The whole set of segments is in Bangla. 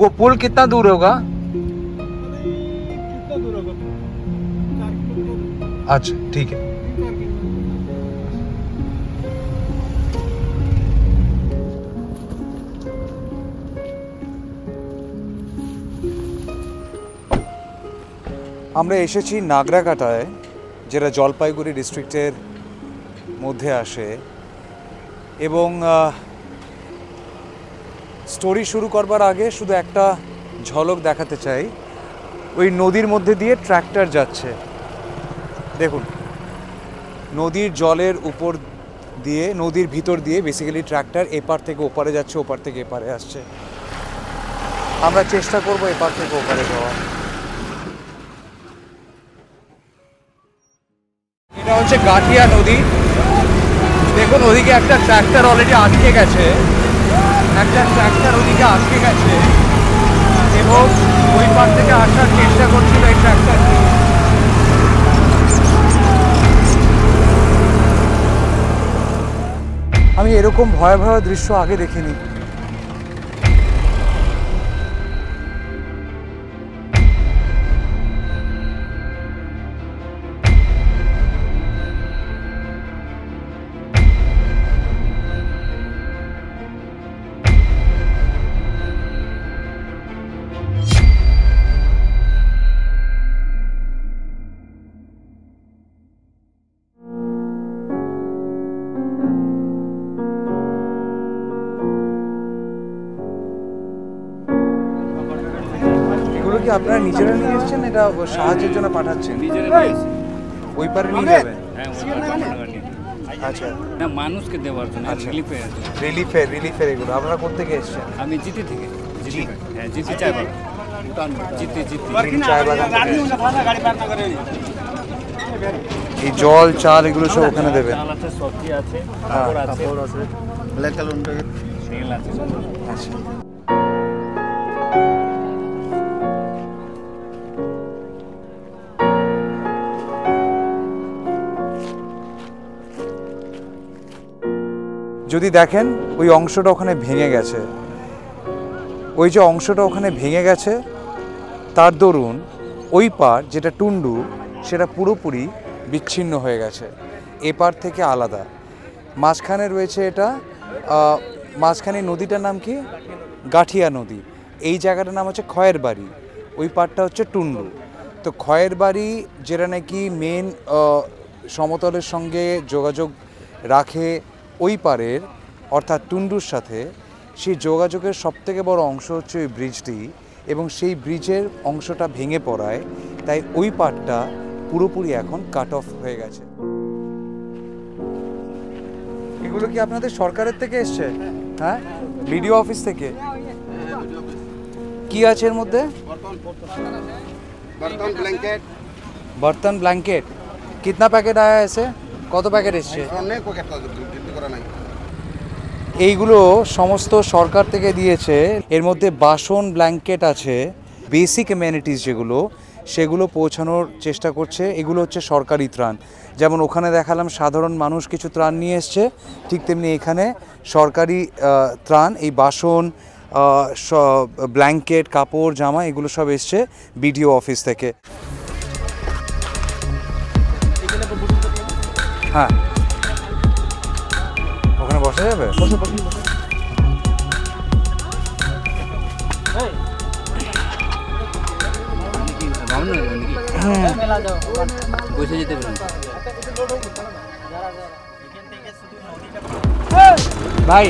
वो पुल कितना दूर होगा? अच्छा ठीक है। আমরা এসেছি নাগরাকাটায়, যেটা জলপাইগুড়ি ডিস্ট্রিক্টের মধ্যে আসে। এবং স্টোরি শুরু করবার আগে শুধু একটা ঝলক দেখাতে চাই। ওই নদীর মধ্যে দিয়ে ট্র্যাক্টর যাচ্ছে, দেখুন। নদীর জলের উপর দিয়ে, নদীর ভিতর দিয়ে বেসিক্যালি ট্র্যাক্টর এপার থেকে ওপারে যাচ্ছে, ওপার থেকে এপারে আসছে। আমরা চেষ্টা করব এপার থেকে ওপারে যাওয়া। এটা হচ্ছে গাঠিয়া নদী। দেখুন ওদিকে একটা ট্র্যাক্টর অলরেডি আটকে গেছে, এবং ওই পার থেকে আসার চেষ্টা করছিল এই ট্র্যাক্টরটি। আমি এরকম ভয়াবহ দৃশ্য আগে দেখিনি। কি আপনারা নিজেরা নিয়ে এসেছেন, এটা সাহায্যের জন্য পাঠাচ্ছেন? ওই পারে নিয়ে যাবেন? আচ্ছা, না মানুষকে দেওয়ার জন্য, রিলিফের এগুলো। আপনারা কোথেকে এসেছেন? আমি জিতি থেকে। হ্যাঁ, জিতি চায় বাবা। এই জল, চাল এগুলো সব ওখানে দেবেন? সবজি আছে, আচ্ছা। যদি দেখেন ওই অংশটা ওখানে ভেঙে গেছে, ওই যে অংশটা ওখানে ভেঙে গেছে, তার দরুন ওই পার যেটা টুন্ডু সেটা পুরোপুরি বিচ্ছিন্ন হয়ে গেছে, এপার থেকে আলাদা। মাঝখানে রয়েছে এটা, মাঝখানে নদীটার নাম কি? গাঠিয়া নদী। এই জায়গাটার নাম হচ্ছে খয়ের বাড়ি, ওই পারটা হচ্ছে টুন্ডু। তো খয়ের বাড়ি যেটা নাকি মেন সমতলের সঙ্গে যোগাযোগ রাখে ওই পারের, অর্থাৎ টুন্ডুর সাথে, সেই যোগাযোগের সবথেকে বড় অংশ হচ্ছে ওই ব্রিজটি, এবং সেই ব্রিজের অংশটা ভেঙে পড়ায় তাই ওই পারটা পুরোপুরি এখন কাট অফ হয়ে গেছে। এগুলো কি আপনাদের সরকারের থেকে এসছে? হ্যাঁ, বিডিও অফিস থেকে। কি আছে এর মধ্যে? बर्तन ब्लैंकेट। कितना पैकेट आया ऐसे? কত প্যাকেট এসছে? এইগুলো সমস্ত সরকার থেকে দিয়েছে। এর মধ্যে বাসন, ব্ল্যাঙ্কেট আছে, বেসিক অ্যামেনিটিস যেগুলো, সেগুলো পৌঁছানোর চেষ্টা করছে। এগুলো হচ্ছে সরকারি ত্রাণ। যেমন ওখানে দেখালাম সাধারণ মানুষ কিছু ত্রাণ নিয়ে এসছে, ঠিক তেমনি এখানে সরকারি ত্রাণ, এই বাসন, ব্ল্যাঙ্কেট, কাপড়, জামা, এগুলো সব এসছে বিডিও অফিস থেকে। হ্যাঁ, ওখানে বসা যাবে? বসে যেতে পারেন ভাই।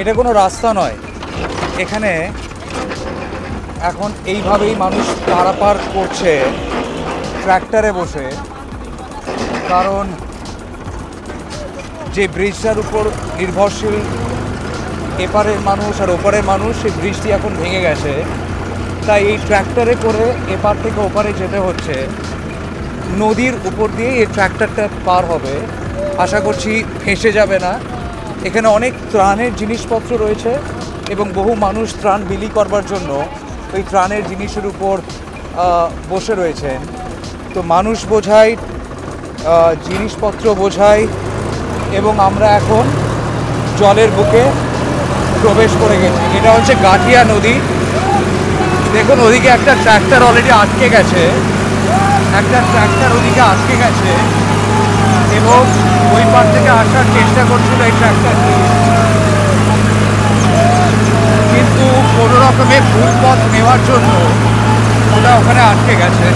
এটা কোনো রাস্তা নয়, এখানে এখন এইভাবেই মানুষ পারাপার করছে ট্র্যাক্টরে বসে, কারণ যে ব্রিজটার উপর নির্ভরশীল এপারের মানুষ আর ওপারের মানুষ, সেই ব্রিজটি এখন ভেঙে গেছে, তাই এই ট্র্যাক্টরে করে এপার থেকে ওপারে যেতে হচ্ছে। নদীর উপর দিয়ে এই ট্র্যাক্টরটা পার হবে, আশা করছি ফেঁসে যাবে না। এখানে অনেক ত্রাণের জিনিসপত্র রয়েছে এবং বহু মানুষ ত্রাণ বিলি করবার জন্য ওই ত্রাণের জিনিসের উপর বসে রয়েছেন। তো মানুষ বোঝাই জিনিসপত্র বোঝাই এবং আমরা এখন জলের বুকে প্রবেশ করে গেছি। এটা হচ্ছে গাঠিয়া নদী। দেখুন ওদিকে একটা ট্র্যাক্টর অলরেডি আটকে গেছে, এবং ওই পার থেকে আসার চেষ্টা করছিল এই ট্র্যাক্টরটি, কিন্তু কোনো রকমে ভুল পথ নেওয়ার জন্য ওটা ওখানে আটকে গেছে।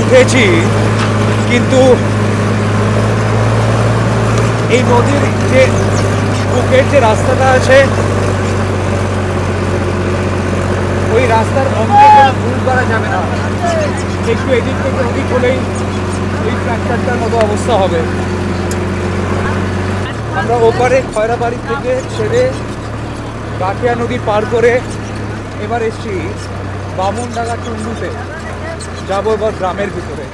উঠেছি, কিন্তু এই নদীর যে বুকের যে রাস্তাটা আছে ওই রাস্তার অঙ্কে ভুল করা যাবে না। একটু এদিক থেকে ওদিক হলেই ওই ট্র্যাক্টরটার মতো অবস্থা হবে। আমরা ওপারে খয়রাবাড়ি থেকে ছেড়ে গাঠিয়া নদী পার করে এবার এসছি বামুনডাঙ্গা টুন্ডুতে, যাবো এবার গ্রামের ভিতরে।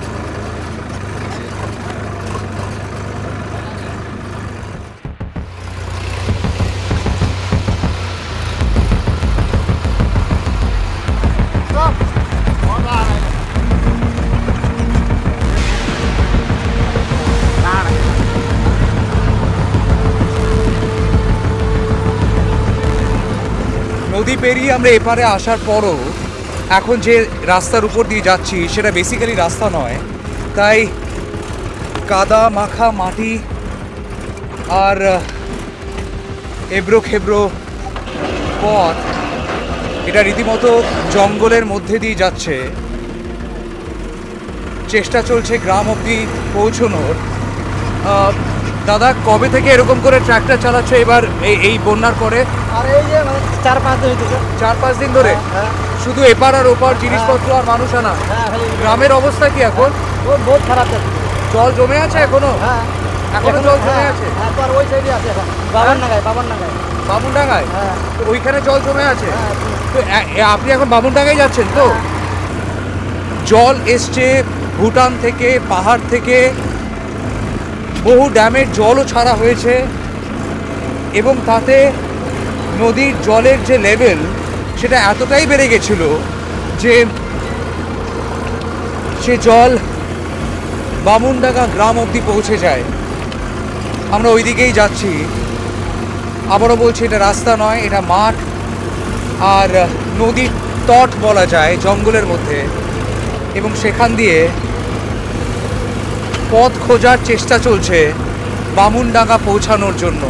নদী পেরিয়ে আমরা এপারে আসার পরও এখন যে রাস্তার উপর দিয়ে যাচ্ছি সেটা বেসিক্যালি রাস্তা নয়, তাই কাদা মাখা মাটি আর এবড়ো খেবড়ো পথ, এটা রীতিমতো জঙ্গলের মধ্যে দিয়ে যাচ্ছে। চেষ্টা চলছে গ্রাম অবধি পৌঁছানোর। দাদা, কবে থেকে এরকম করে ট্র্যাক্টর চালাচ্ছে এবার এই বন্যার পরে? আর এই যে 4-5 দিন থেকে। 4-5 দিন ধরে শুধু এপার আর ওপার জিনিসপত্র আর মানুষ আনা। গ্রামের অবস্থা কি এখন? বহুত খারাপ আছে। জল জমে আছে এখনো? এখনো জল জমে আছে? আর ওই সাইডে আছে এখন বামুনডাঙ্গায়। তো ওইখানে জল জমে আছে। তো আপনি এখন বামুনডাঙ্গায় যাচ্ছেন তো? জল এসছে ভুটান থেকে, পাহাড় থেকে, বহু ড্যামের জলও ছাড়া হয়েছে, এবং তাতে নদীর জলের যে লেভেল সেটা এতটাই বেড়ে গেছিল যে সে জল বামুনডাঙ্গা গ্রাম অবধি পৌঁছে যায়। আমরা ওই দিকেই যাচ্ছি। আবারও বলছি, এটা রাস্তা নয়, এটা মাঠ আর নদীর তট বলা যায় জঙ্গলের মধ্যে, এবং সেখান দিয়ে পথ খোঁজার চেষ্টা চলছে বামুনডাঙ্গা পৌঁছানোর জন্য।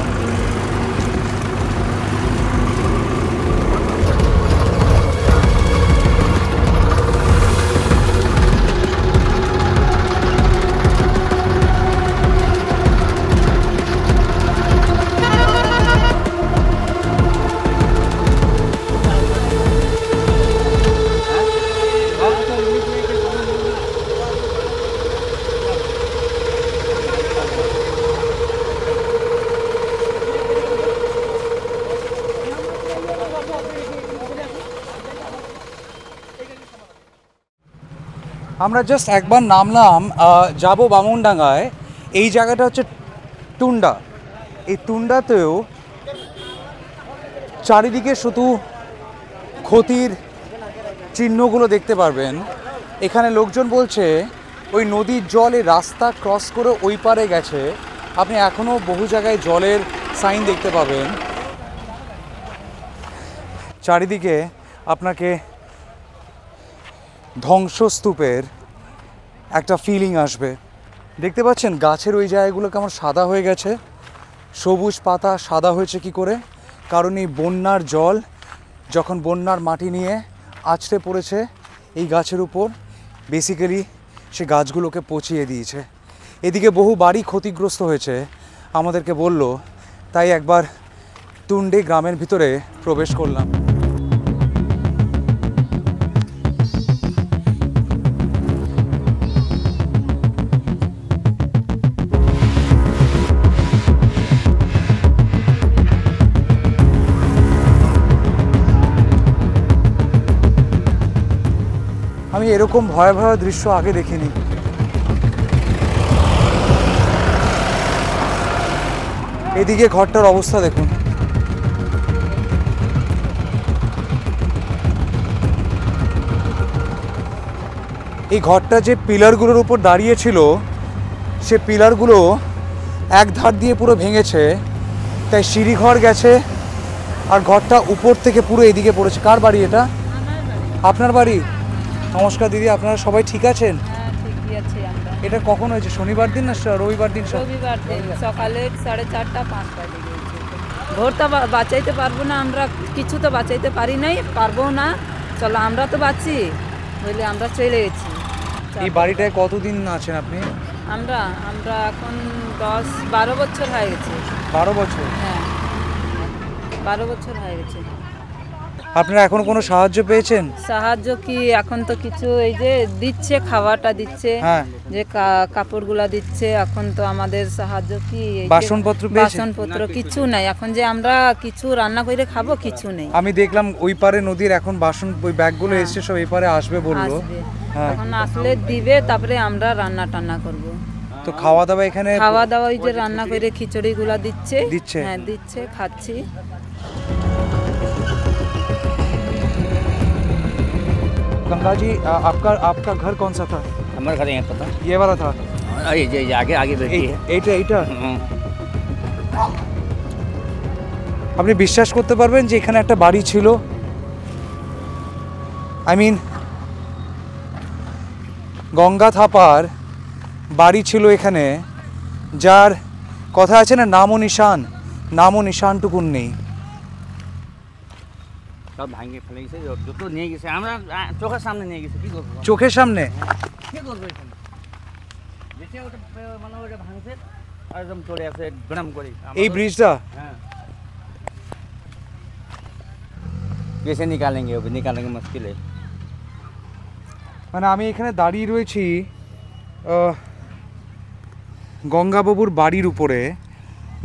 আমরা জাস্ট একবার নামলাম, যাব বামুনডাঙ্গায়। এই জায়গাটা হচ্ছে টুন্ডা। এই টুন্ডাতেও চারিদিকে শুধু ক্ষতির চিহ্নগুলো দেখতে পারবেন। এখানে লোকজন বলছে ওই নদীর জল এই রাস্তা ক্রস করে ওই পারে গেছে। আপনি এখনও বহু জায়গায় জলের সাইন দেখতে পাবেন। চারিদিকে আপনাকে ধ্বংসস্তূপের একটা ফিলিং আসবে। দেখতে পাচ্ছেন গাছের ওই জায়গাগুলো কেমন সাদা হয়ে গেছে, সবুজ পাতা সাদা হয়েছে কি করে? কারণ এই বন্যার জল যখন বন্যার মাটি নিয়ে আছড়ে পড়েছে এই গাছের উপর, বেসিক্যালি সে গাছগুলোকে পচিয়ে দিয়েছে। এদিকে বহু বাড়ি ক্ষতিগ্রস্ত হয়েছে আমাদেরকে বলল, তাই একবার টুন্ডে গ্রামের ভিতরে প্রবেশ করলাম। আমি এরকম ভয়াবহ দৃশ্য আগে দেখিনি। এদিকে ঘরটার অবস্থা দেখুন। এই ঘরটা যে পিলারগুলোর উপর দাঁড়িয়ে ছিল, সে পিলারগুলো এক ধার দিয়ে পুরো ভেঙেছে, তাই সিঁড়ি ঘর গেছে আর ঘরটা উপর থেকে পুরো এদিকে পড়েছে। কার বাড়ি এটা? আপনার বাড়ি? নমস্কার দিদি, আপনারা সবাই ঠিক আছেন? হ্যাঁ, ঠিকই আছি আমরা। এটা কখন হয়েছে? শনিবার দিন না রবিবার দিন? রবিবার দিন সকালে 4:30-5টার দিকে হয়েছে। ভোর তো বাঁচাইতে পারবো না আমরা, কিছু তো বাঁচাইতে পারি নাই, পারবো না। চলো আমরা তো বাঁচি বলে আমরা চলে গেছি। এই বাড়িটায় কতদিন আছেন আপনি? আমরা আমরা এখন 10-12 বছর হয়ে গেছে। 12 বছর? হ্যাঁ, 12 বছর হয়ে গেছে। আপনারা এখন কোনো সাহায্য পেয়েছেন? সাহায্য কি এখন তো কিছু এই যে দিচ্ছে, খাওয়াটা দিচ্ছে, হ্যাঁ। যে কাপড়গুলা দিচ্ছে। এখন তো আমাদের সাহায্য কি এই যে বাসনপত্র পেয়েছেন? বাসনপত্র কিছু নাই। এখন যে আমরা কিছু রান্না করে খাবো কিছু নেই। আমি দেখলাম ওই পারে নদীর এখন বাসন ওই ব্যাগগুলো এসছে, সব এই পারে আসবে বললো। আসবে, হ্যাঁ। এখন আসলে দিবে, তারপরে আমরা রান্না টান্না করব। তো খাওয়া দাওয়া এখানে? খাওয়া দাওয়া ওই যে রান্না করে খিচুড়িগুলা দিচ্ছে। দিচ্ছে? হ্যাঁ দিচ্ছে, খাচ্ছি। गंगा जी आपका घर कौन सा था? हमारे घर यहाँ पता ये वाला था? ये आगे आगे बैठी है। এইটা আপনি বিশ্বাস করতে পারবেন যে এখানে একটা বাড়ি ছিল? আই মিন গঙ্গা থাপার বাড়ি ছিল এখানে, যার কথা আছে না, নামও নিশানটুকুন নেই। সব ভাঙে ফেলে গেছে, যত নিয়ে গেছে আমরা চোখের সামনে নিয়ে গেছে। কি করবো? চোখের সামনে? কি করবো এখানে? যেটা ওটা মানে ওটা ভাঙছে আর একদম চলে আসে গ্রাম করে। এই ব্রিজটা? हाँ कैसे निकालेंगे? अभी निकालेंगे मुश्किल है। মানে আমি এখানে দাঁড়িয়ে রয়েছি গঙ্গাবাবুর বাড়ির উপরে।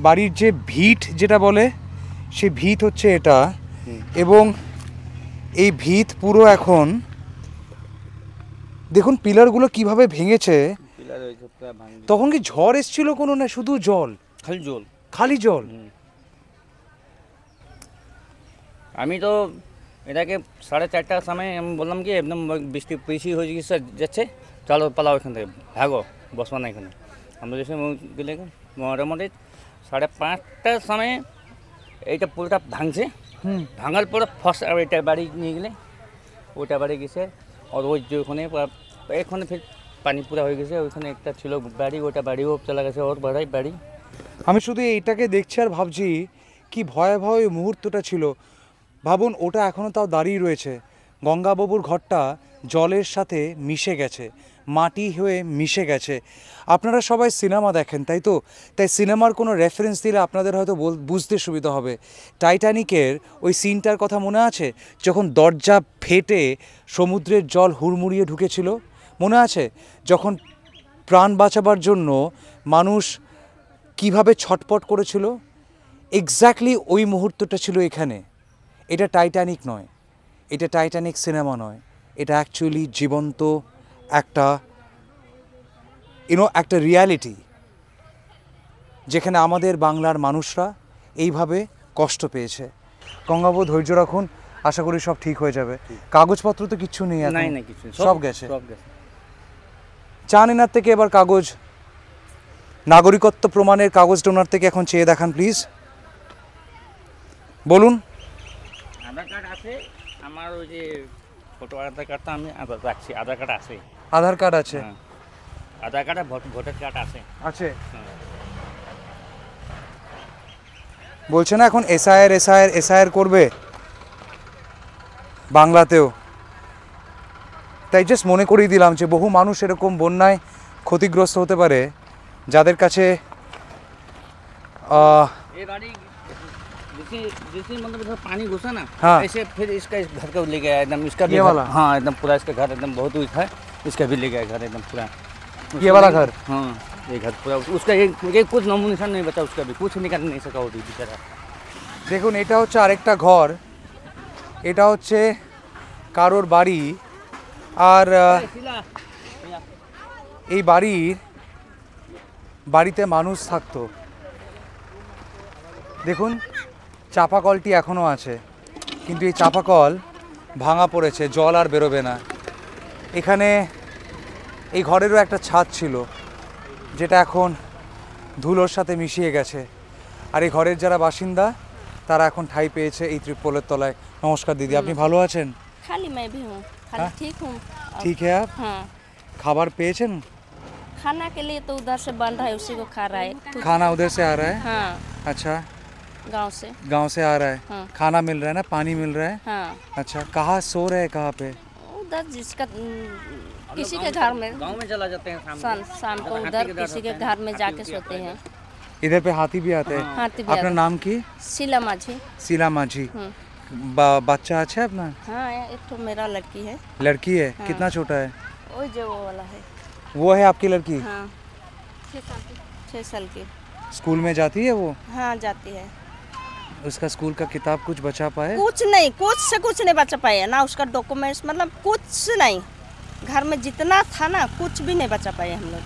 বাড়ির যে ভিত যেটা বলে, সে ভিত হচ্ছে এটা, এবং এই ভিত পুরো এখন দেখুন পিলারগুলো কিভাবে ভেঙেছে। তখন কি ঝড় এসেছিল কোনো, না শুধু জল? খালি জল। আমি তো এটাকে 4:30টার সময় আমি বললাম কি একদম বৃষ্টি বেশি হয়ে যাচ্ছে, চলো পালাও এখান থেকে, ভাগো, বসবা না এখানে। আমরা যেসে গেলে মোটামুটি 5:30টার সময় এইটা পুরোটা ভাঙছে। ভাঙার পরে ফার্স্ট আর এটা বাড়ি নিয়ে গেলে, ওইটা বাড়ি গেছে। আর ওই যে এখানে ফের পানি পুরা হয়ে গেছে। ওইখানে একটা ছিল বাড়ি, ওইটা বাড়িও চলে গেছে, ওর বাড়ি। আমি শুধু এইটাকে দেখছি আর ভাবছি কি ভয়াবহ এই মুহূর্তটা ছিল। ভাবুন, ওটা এখনও তাও দাঁড়িয়ে রয়েছে। গঙ্গাবাবুর ঘরটা জলের সাথে মিশে গেছে, মাটি হয়ে মিশে গেছে। আপনারা সবাই সিনেমা দেখেন তাই তো? তাই সিনেমার কোনো রেফারেন্স দিলে আপনাদের হয়তো বুঝতে সুবিধা হবে। টাইটানিকের ওই সিনটার কথা মনে আছে, যখন দরজা ফেটে সমুদ্রের জল হুড়মুড়িয়ে ঢুকেছিল? মনে আছে? যখন প্রাণ বাঁচাবার জন্য মানুষ কিভাবে ছটপট করেছিল? এক্স্যাক্টলি ওই মুহূর্তটা ছিল এখানে। এটা টাইটানিক নয়, এটা টাইটানিক সিনেমা নয়, এটা অ্যাকচুয়ালি জীবন্ত একটা একটা রিয়ালিটি, যেখানে আমাদের বাংলার মানুষরা এইভাবে কষ্ট পেয়েছে। গঙ্গাবাবু ধৈর্য রাখুন, আশা করি সব ঠিক হয়ে যাবে। কাগজপত্র তো কিচ্ছু নেই এখন? না কিছু, সব গেছে। চান এনার থেকে এবার কাগজ, নাগরিকত্ব প্রমাণের কাগজটা ওনার থেকে এখন চেয়ে দেখান প্লিজ। বলুন। আধার কার্ড আছে আমার, ওই যে ফটো আধার কার্ডটা আমি রাখছি। আধার কার্ড আছে? আধার কার্ড আছে? হ্যাঁ, আধার কার্ড আর ভোটার কার্ড আছে। বলছে না এখন এসআইআর করবে বাংলাতেও, তাই জাস্ট মনে করিয়ে দিলাম যে বহু মানুষ এরকম বন্যায় ক্ষতিগ্রস্ত হতে পারে, যাদের কাছে ये बाड़ी जैसे मतलब इधर पानी घुसा ना, हाँ। ऐसे फिर इसका इस घर को ले गया एकदम, इसका भी ये घर- वाला? हाँ एकदम पूरा इसका घर एकदम बहुत वीक है, इसका भी ले गया घर एकदम पूरा। ये वाला घर? हाँ ये घर पूरा, उसका एक कुछ नामो निशान नहीं बचा, उसका भी कुछ निकाल नहीं सका वो भी बेचारा। দেখুন, এটা হচ্ছে আরেকটা ঘর, এটা হচ্ছে কারোর বাড়ি। আর এই বাড়িতে মানুষ থাকতো। দেখুন চাপা কলটি এখনও আছে, কিন্তু এই চাপা কল ভাঙা পড়েছে, জল আর বেরোবে না। এখানে এই ঘরেরও একটা ছাদ ছিল, যেটা এখন ধুলোর সাথে মিশিয়ে গেছে। আর এই ঘরের যারা বাসিন্দা তারা এখন ঠাঁই পেয়েছে এই ত্রিপলের তলায়। নমস্কার দিদি, আপনি ভালো আছেন? खाली मैं भी हूँ, खाली हाँ? ठीक हूँ। ঠিক है आप? हाँ, খাবার পেয়েছেন? खाना के लिए तो उधर से बन रहा है, उसी को खा रहा है। खाना उधर से आ रहा है? हाँ, अच्छा, गांव से। गांव से आ रहा है। हाँ। खाना मिल रहा है ना, पानी मिल रहा है? हाँ, अच्छा, कहाँ सो रहे हैं, कहाँ पे? उधर जिसका किसी के घर में गांव में चला जाते हैं शाम को उधर किसी के घर में जाके सोते हैं। इधर पे हाथी भी आते हैं? हाथी भी আপনার आते নাম কি? हैं। शीला माझी। শিলা মাঝি। हम्म। বাচ্চা আছে আপনার? हाँ, एक तो मेरा लड़की है, लड़की है? कितना छोटा है? वो जो वो वाला है। वो है आपकी लड़की? हाँ, 6 साल की। स्कूल में जाती है वो? हाँ, जाती है। उसका स्कूल का किताब कुछ बचा पाए? कुछ नहीं, कुछ से कुछ नहीं बचा पाए ना, उसका डॉक्यूमेंट्स मतलब कुछ नहीं। घर में जितना था ना, कुछ भी नहीं बचा पाए हम लोग,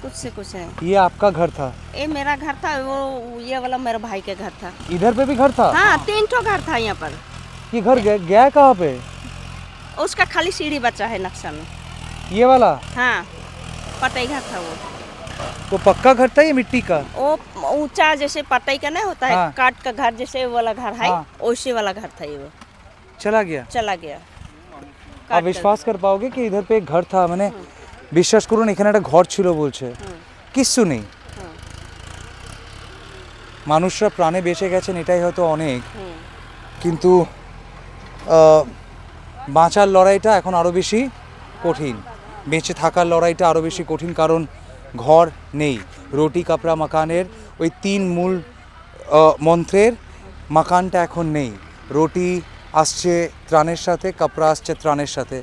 कुछ से कुछ नहीं। ये आपका घर था? ये मेरा घर था, वो ये वाला मेरे भाई के घर था। इधर पे भी घर था? हाँ, 3 ठो घर था यहाँ पर। ये घर गया कहाँ पे? उसका खाली सीढ़ी बचा है नक्शा में। ये वाला? हाँ, पटई घर था वो। वो पक्का घर था या मिट्टी का? वो ऊंचा जैसे पटई का नहीं होता है, हाँ। काट का घर जैसे वो वाला घर है, हाँ। वैसे वाला घर था ये। वो चला गया? चला गया। आप विश्वास कर पाओगे कि इधर पे एक घर था? মানে বিশ্বাস করুন এখানে একটা ঘর ছিল বলছে, কিচ্ছু নেই। মানুষরা প্রাণে বেঁচে গেছেন এটাই হয়তো অনেক, কিন্তু বাঁচার লড়াইটা এখন আরও বেশি কঠিন, বেঁচে থাকার লড়াইটা আরও বেশি কঠিন, কারণ ঘর নেই। রুটি কাপড়া মাকানের ওই 3 মূল মন্ত্রের মাকানটা এখন নেই। রুটি আসছে ত্রাণের সাথে, কাপড়া আসছে ত্রাণের সাথে,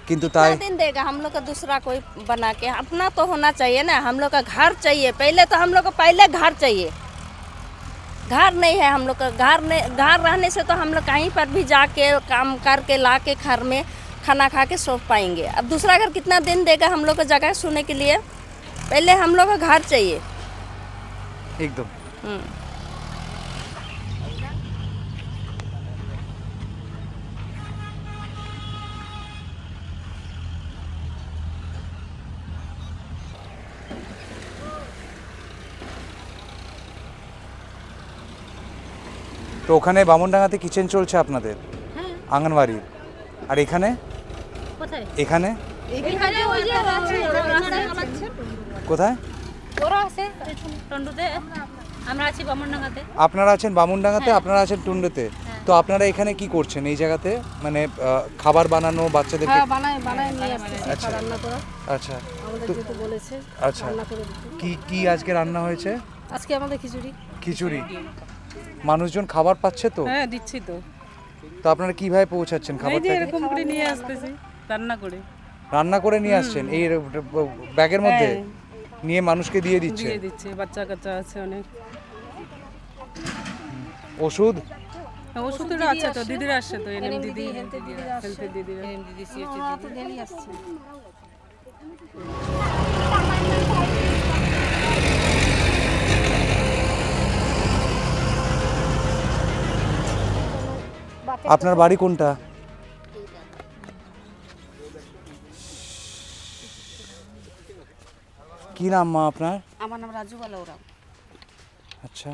কিন্তু তাই कितना दिन देगा हम लोग का दूसरा कोई बना के? अपना तो होना चाहिए ना, हम लोग का घर चाहिए पहले, तो हम लोग को पहले घर चाहिए। घर नहीं है हम लोग का, घर रहने से तो हम लोग कहीं पर भी जाके काम करके ला के घर में खाना खा के सो पाएंगे। अब दूसरा घर कितना दिन देगा हम लोग को जगह सोने के लिए? पहले हम लोग का घर चाहिए। একদম। তো ওখানে বামনডাঙ্গাতে কিচেন চলছে আপনাদের আঙ্গনবাড়ির, আর এখানে এখানে কোথায়? আপনারা আছেন বামনডাঙ্গাতে, আপনারা আছেন টুন্ডুতে। তো আপনারা এখানে কি করছেন এই জায়গাতে? মানে খাবার বানানো বাচ্চাদেরকে? আচ্ছা আচ্ছা আচ্ছা, কি কি আজকে রান্না হয়েছে? আজকে আমাদের খিচুড়ি। খিচুড়ি। মানুষজন খাবার পাচ্ছে তো? হ্যাঁ, দিচ্ছি তো। তো আপনারা কিভাবে পৌঁছাচ্ছেন এই যে খাবারটা? এরকম করে নিয়ে আসতেছি রান্না করে। রান্না করে নিয়ে আসছেন এই ব্যাগের মধ্যে নিয়ে মানুষকে দিয়ে দিচ্ছে? দিয়ে দিচ্ছে, বাচ্চা কাচ্চা আছে অনেক। ওষুধ? ওষুধটা আছে তো, দিদিরা আসছে তো, এনএম দিদি, হেলথের দিদিরা। আপনার বাড়ি কোনটা? কি নাম মা আপনার? আমার নাম রাজু বালা ওরা। আচ্ছা,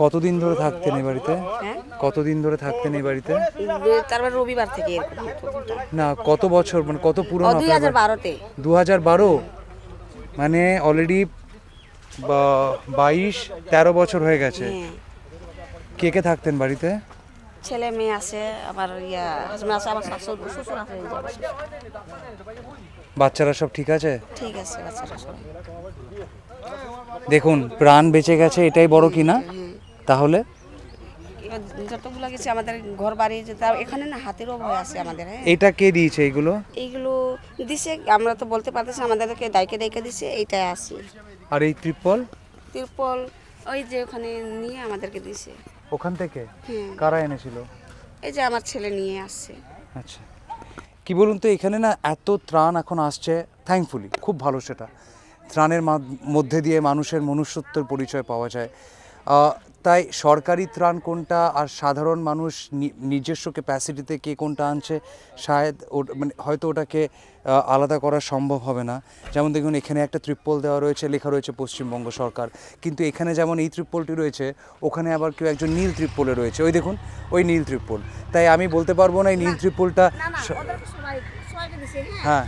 কতদিন ধরে থাকতেন এই বাড়িতে? কতদিন ধরে থাকতেন এই বাড়িতে? তারপর রবিবার থেকে না, কত বছর, মানে কত পুরনো? 2012-তে। 2012? মানে অলরেডি 22-13 বছর হয়ে গেছে। কে কে থাকতেন বাড়িতে? ছেলে মেয়ে আছে, আমার হাজবেন্ড আছে, আমার শ্বশুর আছে। বাচ্চারা সব ঠিক আছে? ঠিক আছে, বাচ্চারা সব। দেখুন, প্রাণ বেঁচে গেছে, এটাই বড় কি না? তাহলে এবার যতগুলো গেছে আমাদের ঘর বাড়ি যেতে, এখানে না হাতেরও ভয় আছে আমাদের। হ্যাঁ, এটা কে দিয়েছে এইগুলো? এইগুলো দিছে, আমরা তো বলতে পারতেছি, আমাদেরকে ডাইকে দিছে, এইটাই আছে। আর এই ত্রিপল? তিরপল ওই যে ওখানে নিয়ে আমাদেরকে দিছে। ওখান থেকে হ্যাঁ, কারা এনেছিল? এই যে আমার ছেলে নিয়ে আসছে। আচ্ছা, কি বলুন তো, এখানে না এত ত্রাণ এখন আসছে, থ্যাঙ্কফুলি, খুব ভালো সেটা। ত্রাণের মধ্যে দিয়ে মানুষের মনুষ্যত্বের পরিচয় পাওয়া যায়। তাই সরকারি ত্রাণ কোনটা আর সাধারণ মানুষ নিজস্ব ক্যাপাসিটিতে কে কোনটা আনছে, শায়দ মানে হয়তো ওটাকে আলাদা করা সম্ভব হবে না। যেমন দেখুন, এখানে একটা ত্রিপল দেওয়া রয়েছে, লেখা রয়েছে পশ্চিমবঙ্গ সরকার, কিন্তু এখানে যেমন এই ত্রিপলটি রয়েছে, ওখানে আবার কেউ একজন নীল ত্রিপলে রয়েছে, ওই দেখুন ওই নীল ত্রিপল। তাই আমি বলতে পারবো না এই নীল ত্রিপলটা, হ্যাঁ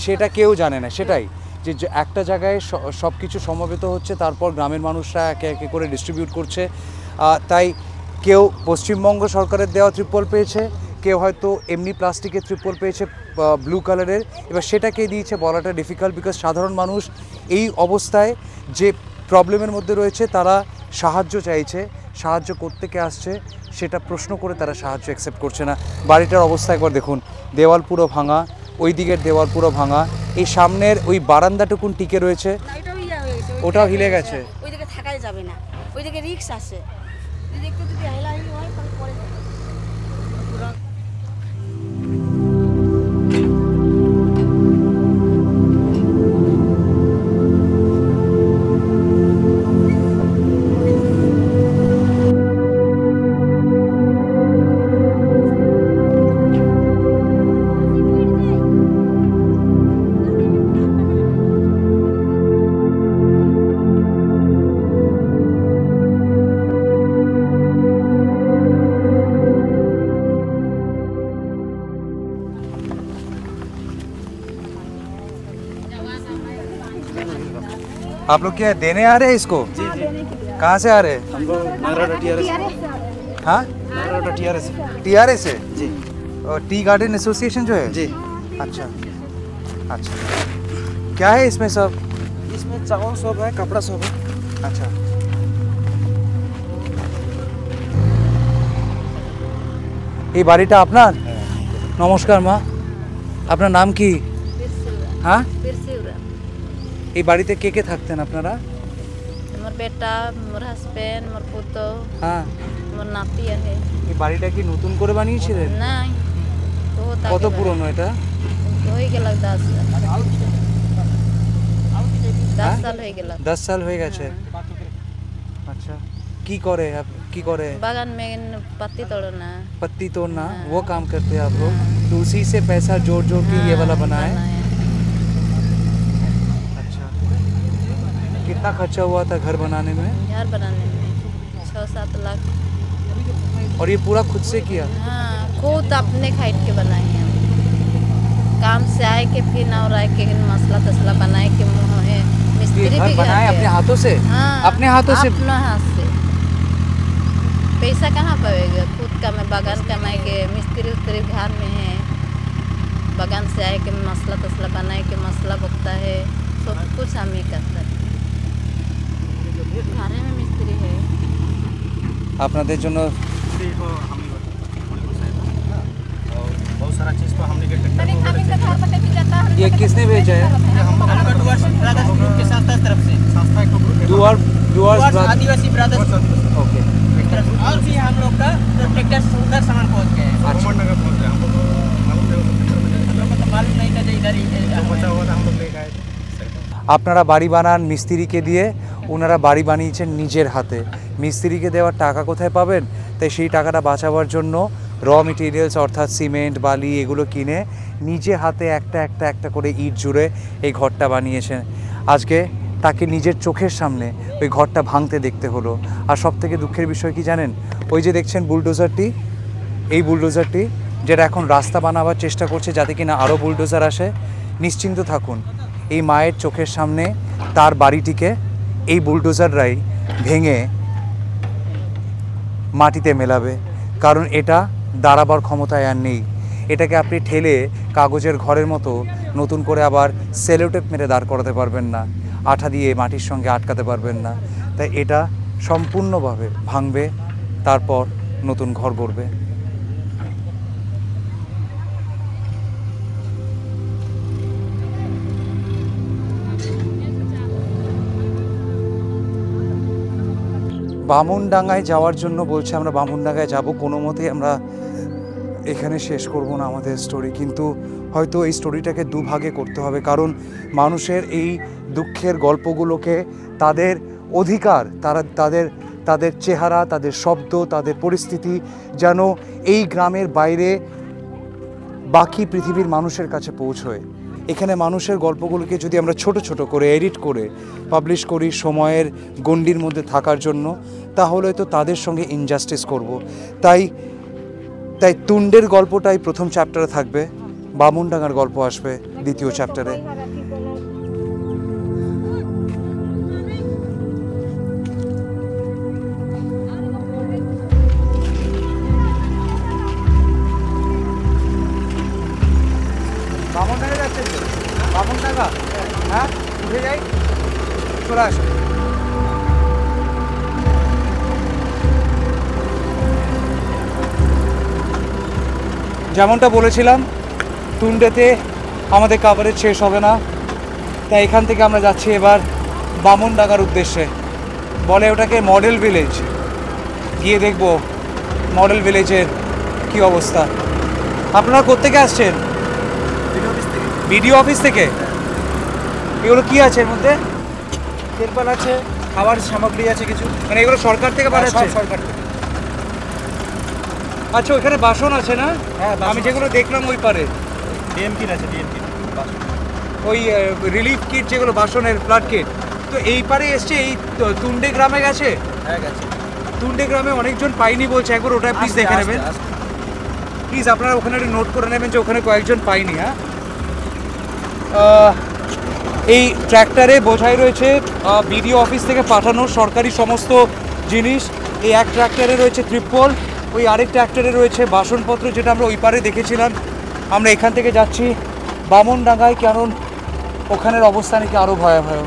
সেটা কেউ জানে না। সেটাই যে একটা জায়গায় সব কিছু সমবেত হচ্ছে, তারপর গ্রামের মানুষরা একে একে করে ডিস্ট্রিবিউট করছে। তাই কেউ পশ্চিমবঙ্গ সরকারের দেওয়া ত্রিপল পেয়েছে, কেউ হয়তো এমনি প্লাস্টিকের ত্রিপল পেয়েছে ব্লু কালারের। এবার সেটাকে দিয়েছে বলাটা ডিফিকাল্ট, বিকজ সাধারণ মানুষ এই অবস্থায় যে প্রবলেমের মধ্যে রয়েছে, তারা সাহায্য চাইছে, সাহায্য করতে কে আসছে সেটা প্রশ্ন করে তারা সাহায্য অ্যাকসেপ্ট করছে না। বাড়িটার অবস্থা একবার দেখুন, দেওয়াল পুরো ভাঙা, ওই দিকের দেওয়াল পুরো ভাঙা, এই সামনের ওই বারান্দাটুকুন টিকে রয়েছে, ওটাও হিলে গেছে। ওইদিকে থাকাই যাবে না, ওইদিকে রিক্স আছে, যদি একটু যদি হেলাহেলি হয় তাহলে পরে आप लोग क्या देने आ रहे हैं इसको? जी जी। कहाँ से आ रहे हैं? हम लोग नागराटा टीआरएस। हाँ, नागराटा टीआरएस। टीआरएस से जी। और टी गार्डन एसोसिएशन जो है? जी। अच्छा अच्छा। क्या है इसमें सब? इसमें चावल सब है, कपड़ा सब है। अच्छा। এই বাড়িটা আপনার? নমস্কার মা, আপনার নাম কি? হ্যাঁ, এই বাড়িতে কে কে থাকতেন আপনারা? मोर बेटा, मोर हस्बैंड, मोर पुतो, হ্যাঁ, मोर नाती है। এই বাড়িটা কি নতুন করে বানিয়েছিলেন? नहीं बहुत কত পুরনো এটা? हो गल 10 साल। 10 साल हो गल। 10 साल হয়ে গেছে। আচ্ছা, কি করে কি করে? बागान में पत्ती तोड़ना, पत्ती तोड़ना, वो काम करते हैं आप लोग? तो उसी से पैसा जोड़ जोड़ के ये वाला बना है? अच्छा, कितना खर्चा हुआ था घर बनाने में? घर बनाने में 6-7 लाख। और ये पूरा खुद से किया? हाँ, खुद अपने खाइट के बनाए हैं। काम से आए के फिर ना और आए के मसला तसला बनाए के मुँह है मिस्त्री ये घर भी बनाए अपने हाथों से? हाँ, अपने हाथों से? अपना हाथ से। पैसा कहाँ पाएगा? खुद का मैं बागान कमाएंगे, मिस्त्री उस्त्री घर में है, बागान से आए के मसला तसला बनाए के मसला बकता है, सब कुछ हम ही करता है। घर में मिस्त्री है। আপনাদের জন্য बहुत सारा चीज को हमने ये किसने भेजा है? के साथ तरफ से संस्था एक ग्रुप डुअर्स आदिवासी ब्रदर्स। ओके। और भी हम लोग का ट्रैक्टर उधर सामान पहुंच गए, नगर पहुंच गए। हम लोग तो मालूम नहीं था इधर ही बचा हुआ था, हम लोग ले गए थे। আপনারা বাড়ি বানান মিস্ত্রিকে দিয়ে, ওনারা বাড়ি বানিয়েছেন নিজের হাতে। মিস্ত্রিকে দেওয়ার টাকা কোথায় পাবেন? তাই সেই টাকাটা বাঁচাবার জন্য র মেটেরিয়ালস অর্থাৎ সিমেন্ট, বালি এগুলো কিনে নিজে হাতে একটা একটা একটা করে ইট জুড়ে এই ঘরটা বানিয়েছেন। আজকে তাকে নিজের চোখের সামনে ওই ঘরটা ভাঙতে দেখতে হলো। আর সবথেকে দুঃখের বিষয় কি জানেন? ওই যে দেখছেন বুলডোজারটি, এই বুলডোজারটি যেটা এখন রাস্তা বানাবার চেষ্টা করছে যাতে কিনা আরও বুলডোজার আসে, নিশ্চিন্ত থাকুন এই মায়ের চোখের সামনে তার বাড়িটিকে এই বুলডোজাররাই ভেঙে মাটিতে মেলাবে, কারণ এটা দাঁড়াবার ক্ষমতায় আর নেই। এটাকে আপনি ঠেলে কাগজের ঘরের মতো নতুন করে আবার সেলোটেপ মেরে দাঁড় করাতে পারবেন না, আঠা দিয়ে মাটির সঙ্গে আটকাতে পারবেন না। তাই এটা সম্পূর্ণভাবে ভাঙবে, তারপর নতুন ঘর গড়বে। বামুনডাঙ্গায় যাওয়ার জন্য বলছে, আমরা বামুনডাঙ্গায় যাব, কোনো মতেই আমরা এখানে শেষ করব না আমাদের স্টোরি, কিন্তু হয়তো এই স্টোরিটাকে দুভাগে করতে হবে, কারণ মানুষের এই দুঃখের গল্পগুলোকে তাদের অধিকার, তাদের চেহারা, তাদের শব্দ, তাদের পরিস্থিতি যেন এই গ্রামের বাইরে বাকি পৃথিবীর মানুষের কাছে পৌঁছয়। এখানে মানুষের গল্পগুলোকে যদি আমরা ছোট ছোট করে এডিট করে পাবলিশ করি সময়ের গণ্ডির মধ্যে থাকার জন্য, তাহলে তো তাদের সঙ্গে ইনজাস্টিস করব। তাই তুণ্ডের গল্পটাই প্রথম চ্যাপ্টারে থাকবে, বামুনডাঙ্গার গল্প আসবে দ্বিতীয় চ্যাপ্টারে। বামুনডাঙ্গা যাচ্ছে তো? বামুনডাঙ্গা? হ্যাঁ, উঠে যাই, চলে আসো। যেমনটা বলেছিলাম, তুণ্ডেতে আমাদের কাভারেজ শেষ হবে না, তাই এখান থেকে আমরা যাচ্ছি এবার বামুনডাঙ্গার উদ্দেশ্যে। বলে ওটাকে মডেল ভিলেজ, গিয়ে দেখব মডেল ভিলেজের কী অবস্থা। আপনারা কোত্থেকে আসছেন? বিডিও অফিস থেকে। এগুলো কি আছে এর মধ্যে? তেরপাল আছে, খাবার সামগ্রী আছে কিছু, মানে এগুলো সরকার থেকে বানাচ্ছে? সরকার থেকে। আচ্ছা, ওইখানে বাসন আছে না? হ্যাঁ, আমি যেগুলো দেখলাম ওই পারে ডিএমকিট আছে, ডিএমকিট ওই রিলিফ কিট, যেগুলো বাসনের ফ্লাড কিট। তো এই পারে এসছে, এই তুণ্ডে গ্রামে গেছে। হ্যাঁ গেছে। তুণ্ডে গ্রামে অনেকজন পাইনি বলছে, একবার ওটা প্লিজ দেখে নেবেন প্লিজ। আপনারা ওখানে একটু নোট করে নেবেন যে ওখানে কয়েকজন পাইনি। হ্যাঁ, এই ট্র্যাক্টরে বোঝাই রয়েছে বিডিও অফিস থেকে পাঠানো সরকারি সমস্ত জিনিস। এই এক ট্র্যাক্টরে রয়েছে ত্রিপল, ওই আরেক ট্র্যাক্টরে রয়েছে বাসনপত্র, যেটা আমরা ওই পারে দেখেছিলাম। আমরা এখান থেকে যাচ্ছি বামুনডাঙ্গায়, কারণ ওখানের অবস্থা নাকি আরও ভয়াবহ।